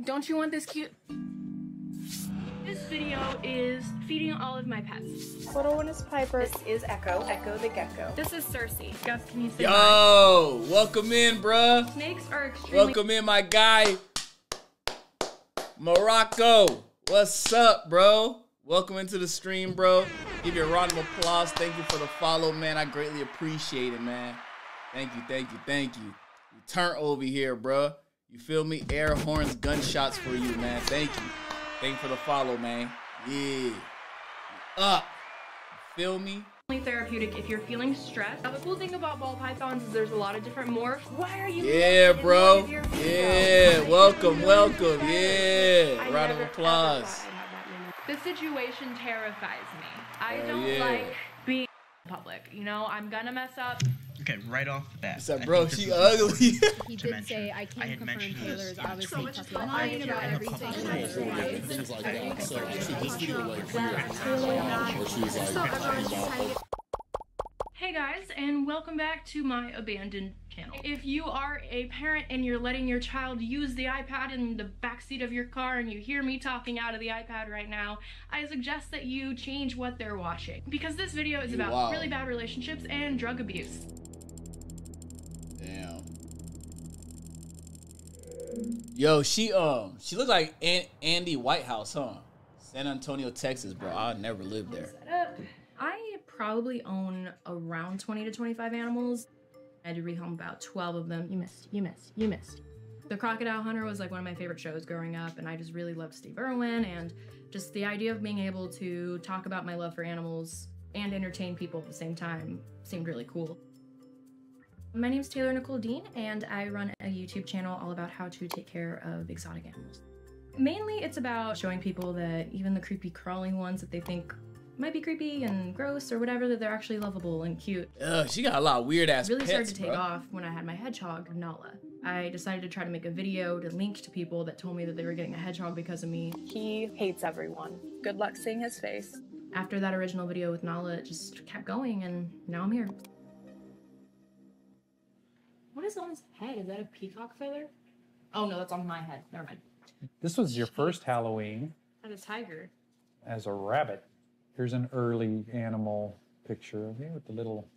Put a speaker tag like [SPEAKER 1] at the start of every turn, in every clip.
[SPEAKER 1] Don't you want this cute? This video is feeding all of my pets.
[SPEAKER 2] Little one is Piper.
[SPEAKER 3] This is Echo the gecko.
[SPEAKER 1] This is Cersei. Gus, can you say
[SPEAKER 4] Yo, welcome in, bruh.
[SPEAKER 1] Snakes are extremely...
[SPEAKER 4] Welcome in, my guy. Morocco. What's up, bro? Welcome into the stream, bro. Give you a round of applause. Thank you for the follow, man. I greatly appreciate it, man. Thank you, thank you, thank you. You turn over here, bro. You feel me? Air horns, gunshots for you, man. Thank you. Thank you for the follow, man. Yeah. Up. You feel me?
[SPEAKER 1] Therapeutic if you're feeling stressed. Now the cool thing about ball pythons is there's a lot of different morphs. Why are you?
[SPEAKER 4] Yeah, bro. Yeah. Welcome, welcome. Yeah. Round of applause.
[SPEAKER 1] This situation terrifies me. I don't like being in public. You know, I'm gonna mess up.
[SPEAKER 5] Okay, right off the bat.
[SPEAKER 4] What's up, bro? She ugly.
[SPEAKER 6] He did say, I can't confirm Taylor is obviously lying about everything.
[SPEAKER 1] Hey guys, and welcome back to my abandoned channel. If you are a parent and you're letting your child use the iPad in the backseat of your car and you hear me talking out of the iPad right now, I suggest that you change what they're watching. Because this video is about really bad relationships and drug abuse.
[SPEAKER 4] Damn. Yo, she looked like Andy Whitehouse, huh? San Antonio, Texas, bro. I'll never live there.
[SPEAKER 1] I probably own around 20 to 25 animals. I had to rehome about 12 of them. You missed. The Crocodile Hunter was like one of my favorite shows growing up, and I just really loved Steve Irwin, and just the idea of being able to talk about my love for animals and entertain people at the same time seemed really cool. My name is Nicole Dean, and I run a YouTube channel all about how to take care of exotic animals. Mainly it's about showing people that even the creepy crawling ones that they think might be creepy and gross or whatever, that they're actually lovable and cute.
[SPEAKER 4] She got a lot of weird ass
[SPEAKER 1] really
[SPEAKER 4] pets,
[SPEAKER 1] started to take off when I had my hedgehog, Nala. I decided to try to make a video to link to people that told me that they were getting a hedgehog because of me.
[SPEAKER 2] He hates everyone. Good luck seeing his face.
[SPEAKER 1] After that original video with Nala, it just kept going, and now I'm here. What is on his head? Is that a peacock feather? Oh no, that's on my head. Never mind.
[SPEAKER 7] This was your first Halloween.
[SPEAKER 1] And a tiger.
[SPEAKER 7] As a rabbit. Here's an early animal picture of me with the little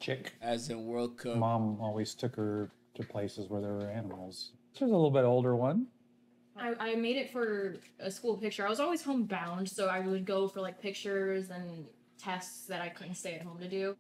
[SPEAKER 7] chick.
[SPEAKER 4] As in World Cup.
[SPEAKER 7] Mom always took her to places where there were animals. This was a little bit older one.
[SPEAKER 1] I made it for a school picture. I was always homebound, so I would go for like pictures and tests that I couldn't stay at home to do.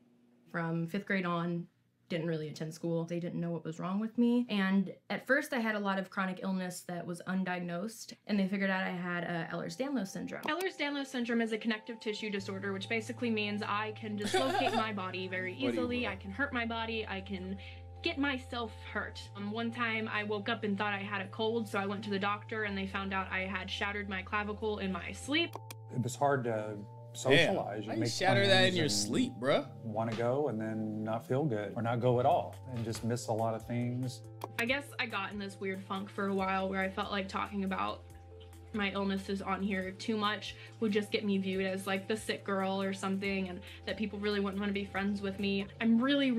[SPEAKER 1] From 5th grade on, didn't really attend school. They didn't know what was wrong with me. And at first I had a lot of chronic illness that was undiagnosed, and they figured out I had Ehlers-Danlos syndrome. Ehlers-Danlos syndrome is a connective tissue disorder, which basically means I can dislocate my body very easily. I can hurt my body. I can get myself hurt. One time I woke up and thought I had a cold, so I went to the doctor and they found out I had shattered my clavicle in my sleep.
[SPEAKER 7] It was hard to socialize.
[SPEAKER 4] How you shatter that in your sleep, bruh?
[SPEAKER 7] Want to go and then not feel good, or not go at all, and just miss a lot of things.
[SPEAKER 1] I guess I got in this weird funk for a while where I felt like talking about my illnesses on here too much would just get me viewed as like the sick girl or something, and that people really wouldn't want to be friends with me. I'm really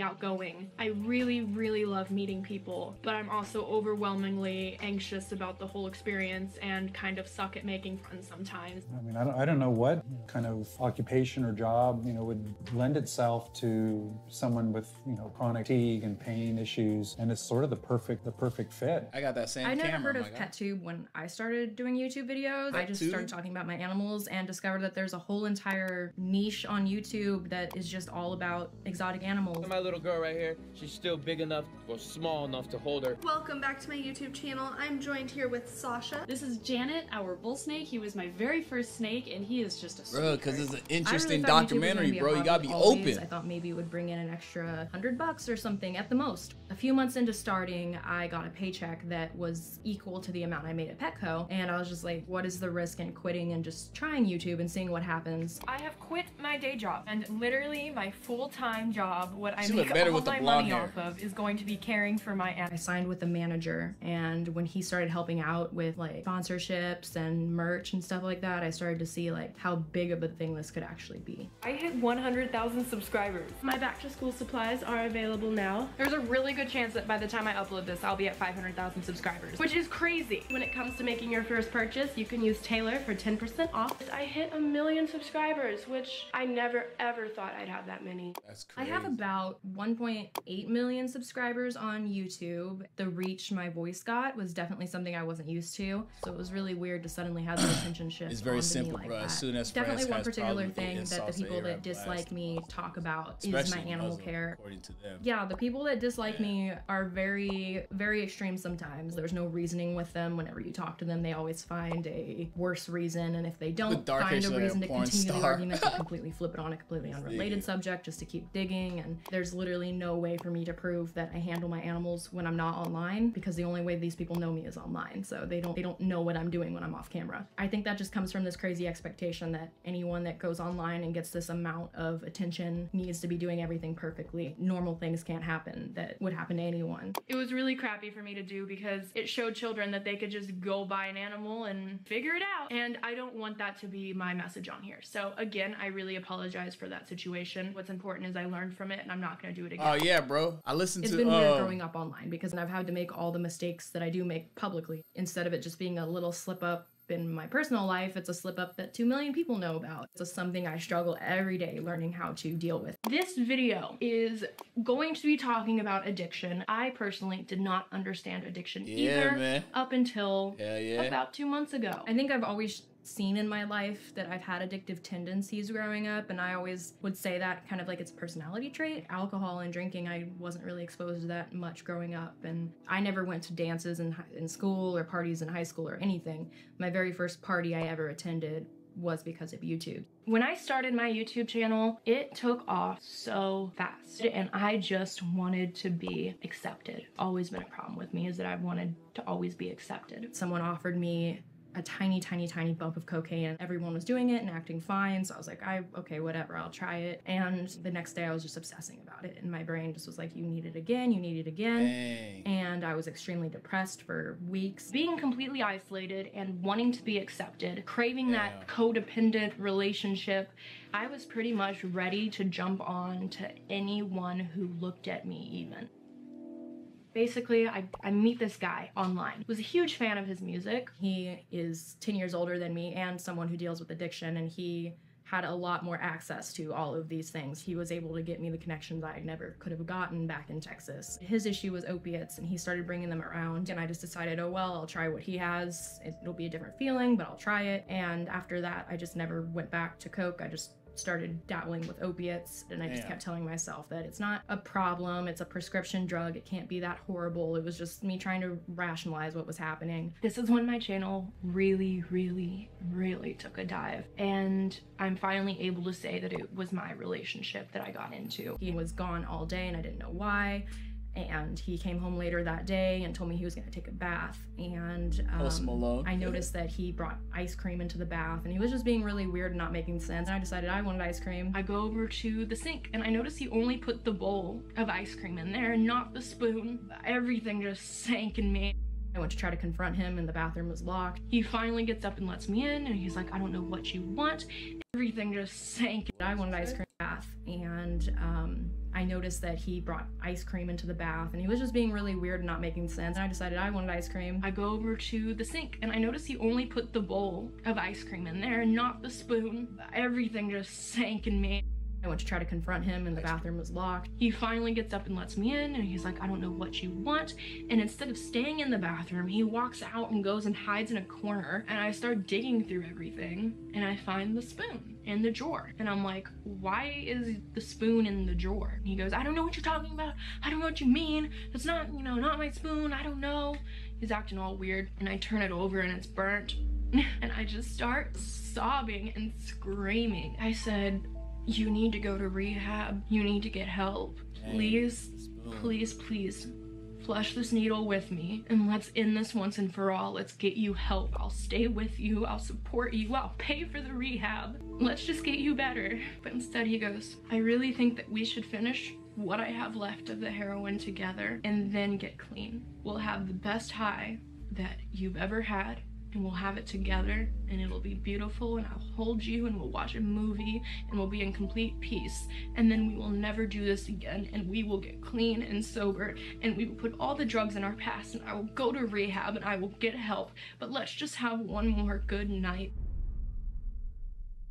[SPEAKER 1] outgoing. I really love meeting people, but I'm also overwhelmingly anxious about the whole experience and kind of suck at making friends sometimes.
[SPEAKER 7] I mean, I don't know what kind of occupation or job, would lend itself to someone with, chronic fatigue and pain issues, and it's sort of the perfect fit.
[SPEAKER 4] I got that same
[SPEAKER 1] I never
[SPEAKER 4] camera,
[SPEAKER 1] heard of PetTube when I started doing YouTube videos. I just started talking about my animals and discovered that there's a whole entire niche on YouTube that is just all about exotic animals.
[SPEAKER 8] My little girl right here, she's still big enough or small enough to hold her.
[SPEAKER 9] Welcome back to my YouTube channel. I'm joined here with Sasha.
[SPEAKER 10] This is Janet, our bull snake. He was my very first snake, and he is just a sweetheart.
[SPEAKER 4] Bro, because it's an interesting documentary, bro. You gotta be open.
[SPEAKER 1] I thought maybe it would bring in an extra $100 or something at the most. A few months into starting, I got a paycheck that was equal to the amount I made at Petco, and I was just like, what is the risk in quitting and just trying YouTube and seeing what happens? I have quit my day job, and literally my full-time job, what I make all my money off of, is going to be caring for my animals. I signed with a manager, and when he started helping out with like sponsorships and merch and stuff like that, I started to see like how big of a thing this could actually be. I hit 100,000 subscribers. My back-to-school supplies are available now. There's a really good
[SPEAKER 5] good chance that by the time I upload this, I'll be at 500,000 subscribers, which is crazy. When it comes to making your first purchase, you can use Taylor for 10% off. I hit 1 million subscribers, which I never ever thought I'd have that many.
[SPEAKER 4] That's crazy.
[SPEAKER 1] I have about 1.8 million subscribers on YouTube. The reach my voice got was definitely something I wasn't used to, so it was really weird to suddenly have the attention shift.
[SPEAKER 4] It's very
[SPEAKER 1] onto
[SPEAKER 4] simple,
[SPEAKER 1] me like
[SPEAKER 4] bro.
[SPEAKER 1] that.
[SPEAKER 4] As soon as
[SPEAKER 1] definitely one
[SPEAKER 4] has
[SPEAKER 1] particular
[SPEAKER 4] probably
[SPEAKER 1] thing that the people that dislike me talk about is
[SPEAKER 4] Especially
[SPEAKER 1] my animal
[SPEAKER 4] Muslim,
[SPEAKER 1] care.
[SPEAKER 4] according to them.
[SPEAKER 1] Yeah, the people that dislike me are very, very extreme sometimes. There's no reasoning with them. Whenever you talk to them, they always find a worse reason, and if they don't find a reason to continue the argument, they completely flip it on a completely unrelated subject just to keep digging. And there's literally no way for me to prove that I handle my animals when I'm not online, because the only way these people know me is online. So they don't know what I'm doing when I'm off camera. I think that just comes from this crazy expectation that anyone that goes online and gets this amount of attention needs to be doing everything perfectly. Normal things can't happen that would happen to anyone.
[SPEAKER 5] It was really crappy for me to do because it showed children that they could just go buy an animal and figure it out. And I don't want that to be my message on here. So again, I really apologize for that situation. What's important is I learned from it and I'm not gonna do it again.
[SPEAKER 4] Oh yeah, bro. I listened to
[SPEAKER 1] It's been weird growing up online because I've had to make all the mistakes that I do make publicly. Instead of it just being a little slip up in my personal life, it's a slip up that 2 million people know about. It's something I struggle every day learning how to deal with.
[SPEAKER 5] This video is going to be talking about addiction. I personally did not understand addiction either up until about 2 months ago.
[SPEAKER 1] I think I've always seen in my life that I've had addictive tendencies growing up, and I always would say that kind of like it's a personality trait. Alcohol and drinking, I wasn't really exposed to that much growing up, and I never went to dances in school or parties in high school or anything. My very first party I ever attended was because of YouTube.
[SPEAKER 5] When I started my YouTube channel, it took off so fast, and I just wanted to be accepted. Always been a problem with me is that I wanted to always be accepted.
[SPEAKER 1] Someone offered me a tiny bump of cocaine. Everyone was doing it and acting fine, so I was like, okay, whatever, I'll try it. And the next day I was just obsessing about it, and my brain just was like, you need it again, you need it again.
[SPEAKER 4] Dang.
[SPEAKER 1] And I was extremely depressed for weeks.
[SPEAKER 5] Being completely isolated and wanting to be accepted, craving that codependent relationship, I was pretty much ready to jump on to anyone who looked at me even. Basically, I meet this guy online. Was a huge fan of his music.
[SPEAKER 1] He is 10 years older than me and someone who deals with addiction, and he had a lot more access to all of these things. He was able to get me the connections I never could have gotten back in Texas. His issue was opiates, and he started bringing them around, and I just decided, oh well, I'll try what he has. It'll be a different feeling, but I'll try it. And after that, I just never went back to coke. I just started dabbling with opiates, and I just kept telling myself that it's not a problem, it's a prescription drug, it can't be that horrible. It was just me trying to rationalize what was happening.
[SPEAKER 5] This is when my channel really took a dive, and I'm finally able to say that it was my relationship that I got into.
[SPEAKER 1] He was gone all day and I didn't know why, and he came home later that day and told me he was going to take a bath, and I noticed that he brought ice cream into the bath, and he was just being really weird and not making sense, and I decided I wanted ice cream.
[SPEAKER 5] I go over to the sink and I noticed he only put the bowl of ice cream in there and not the spoon. Everything just sank in me.
[SPEAKER 1] I went to try to confront him and the bathroom was locked.
[SPEAKER 5] He finally gets up and lets me in, and he's like, I don't know what you want. Everything just sank.
[SPEAKER 1] I wanted ice cream bath, and I noticed that he brought ice cream into the bath, and he was just being really weird and not making sense, and I decided I wanted ice cream.
[SPEAKER 5] I go over to the sink and I noticed he only put the bowl of ice cream in there and not the spoon. Everything just sank in me.
[SPEAKER 1] I went to try to confront him and the bathroom was locked.
[SPEAKER 5] He finally gets up and lets me in, and he's like, I don't know what you want. And instead of staying in the bathroom, he walks out and goes and hides in a corner, and I start digging through everything and I find the spoon in the drawer. And I'm like, why is the spoon in the drawer? And he goes, I don't know what you're talking about. I don't know what you mean. It's not, you know, not my spoon. I don't know. He's acting all weird, and I turn it over and it's burnt. And I just start sobbing and screaming. I said, you need to go to rehab. You need to get help. Please, please, flush this needle with me, and let's end this once and for all. Let's get you help. I'll stay with you. I'll support you. I'll pay for the rehab. Let's just get you better. But instead he goes, I really think that we should finish what I have left of the heroin together and then get clean. We'll have the best high that you've ever had, and we'll have it together, and it'll be beautiful, and I'll hold you, and we'll watch a movie, and we'll be in complete peace, and then we will never do this again, and we will get clean and sober, and we will put all the drugs in our past, and I will go to rehab, and I will get help, but let's just have one more good night.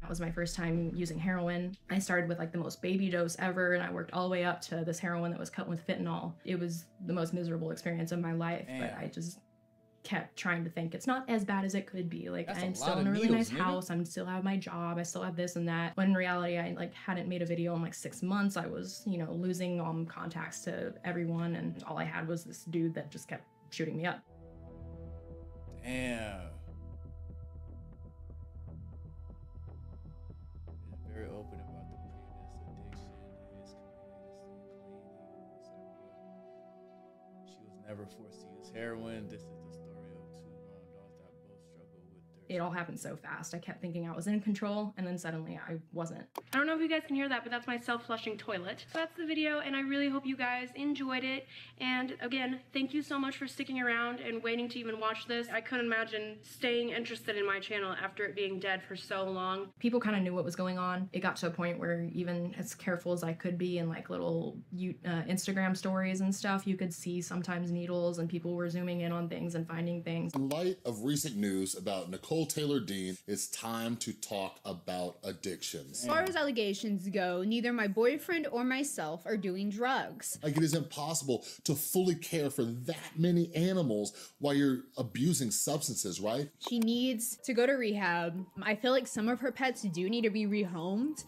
[SPEAKER 1] That was my first time using heroin. I started with like the most baby dose ever, and I worked all the way up to this heroin that was cut with fentanyl. It was the most miserable experience of my life, but I just kept trying to think it's not as bad as it could be. Like, I'm still in a really nice house, I'm still have my job, I still have this and that. When in reality, I like hadn't made a video in like 6 months. I was, you know, losing contacts to everyone, and all I had was this dude that just kept shooting me up.
[SPEAKER 4] Damn. Very open about the previous addiction. His community is so clean. She was never forced to use heroin. This is the story of two grown adults that both struggle with their...
[SPEAKER 1] It all happened so fast. I kept thinking I was in control, and then suddenly I wasn't.
[SPEAKER 5] I don't know if you guys can hear that, but that's my self-flushing toilet. So that's the video, and I really hope you guys enjoyed it. And again, thank you so much for sticking around and waiting to even watch this. I couldn't imagine staying interested in my channel after it being dead for so long.
[SPEAKER 1] People kind of knew what was going on. It got to a point where even as careful as I could be in like little Instagram stories and stuff, you could see sometimes needles, and people were zooming in on things and finding things.
[SPEAKER 11] In light of recent news about Nicole Dean, it's time to talk about addictions.
[SPEAKER 6] As far as allegations go, neither my boyfriend or myself are doing drugs.
[SPEAKER 11] Like, it is impossible to fully care for that many animals while you're abusing substances, right?
[SPEAKER 6] She needs to go to rehab. I feel like some of her pets do need to be rehomed.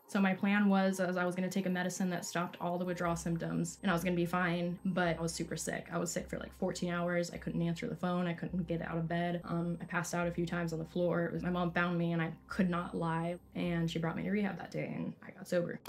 [SPEAKER 1] So my plan was I was going to take a medicine that stopped all the withdrawal symptoms, and I was going to be fine, but I was super sick. I was sick for like 14 hours. I couldn't answer the phone. I couldn't get out of bed. I passed out a few times on the floor. My mom found me, and I could not lie, and she brought me to rehab that day, and I got sober.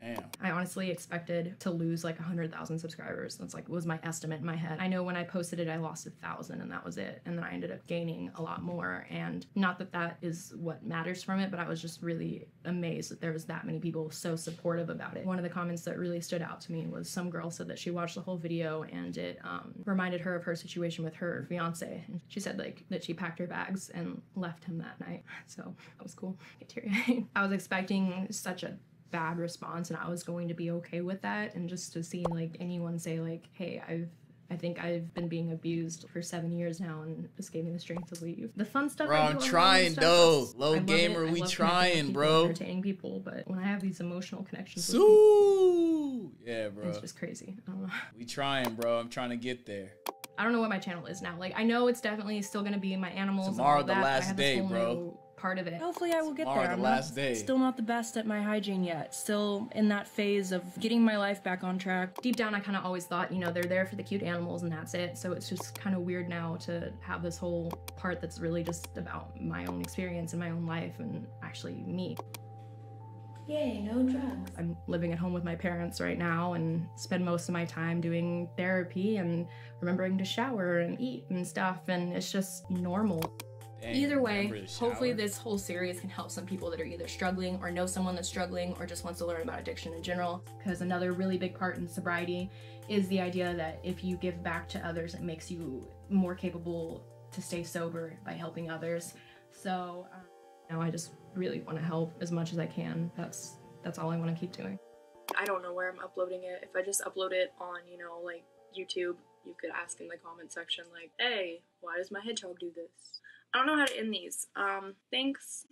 [SPEAKER 4] Damn.
[SPEAKER 1] I honestly expected to lose like 100,000 subscribers. That's like was my estimate in my head. I know when I posted it, I lost 1,000, and that was it. And then I ended up gaining a lot more. And not that that is what matters from it, but I was just really amazed that there was that many people so supportive about it. One of the comments that really stood out to me was some girl said that she watched the whole video, and it reminded her of her situation with her fiance. And she said like that she packed her bags and left him that night. So that was cool. Get teary-eyed. I was expecting such a bad response, and I was going to be okay with that, and just to see like anyone say like, hey, I think I've been being abused for 7 years now, and just gave me the strength to leave. The fun stuff,
[SPEAKER 4] bro, I'm trying though. Low gamer, we trying, bro.
[SPEAKER 1] Entertaining people, but when I have these emotional connections with
[SPEAKER 4] people, yeah, bro,
[SPEAKER 1] it's just crazy. I don't know.
[SPEAKER 4] We trying, bro. I'm trying to get there.
[SPEAKER 1] I don't know what my channel is now. Like, I know it's definitely still gonna be my animals.
[SPEAKER 4] Tomorrow,
[SPEAKER 1] and all
[SPEAKER 4] the
[SPEAKER 1] that,
[SPEAKER 4] last day, bro.
[SPEAKER 1] Part of it.
[SPEAKER 5] Hopefully I will get
[SPEAKER 4] Tomorrow,
[SPEAKER 5] there. I'm
[SPEAKER 4] the last day.
[SPEAKER 5] Still not the best at my hygiene yet. Still in that phase of getting my life back on track.
[SPEAKER 1] Deep down, I kind of always thought, you know, they're there for the cute animals and that's it. So it's just kind of weird now to have this whole part that's really just about my own experience and my own life and actually me.
[SPEAKER 5] Yay, no drugs.
[SPEAKER 1] I'm living at home with my parents right now and spend most of my time doing therapy and remembering to shower and eat and stuff, and it's just normal.
[SPEAKER 4] Dang,
[SPEAKER 1] either way, hopefully this whole series can help some people that are either struggling or know someone that's struggling or just wants to learn about addiction in general. Because another really big part in sobriety is the idea that if you give back to others, it makes you more capable to stay sober by helping others. So you know, I just really want to help as much as I can. That's all I want to keep doing.
[SPEAKER 5] I don't know where I'm uploading it. If I just upload it on, you know, like YouTube, you could ask in the comment section like, hey, why does my hedgehog do this? I don't know how to end these. Thanks.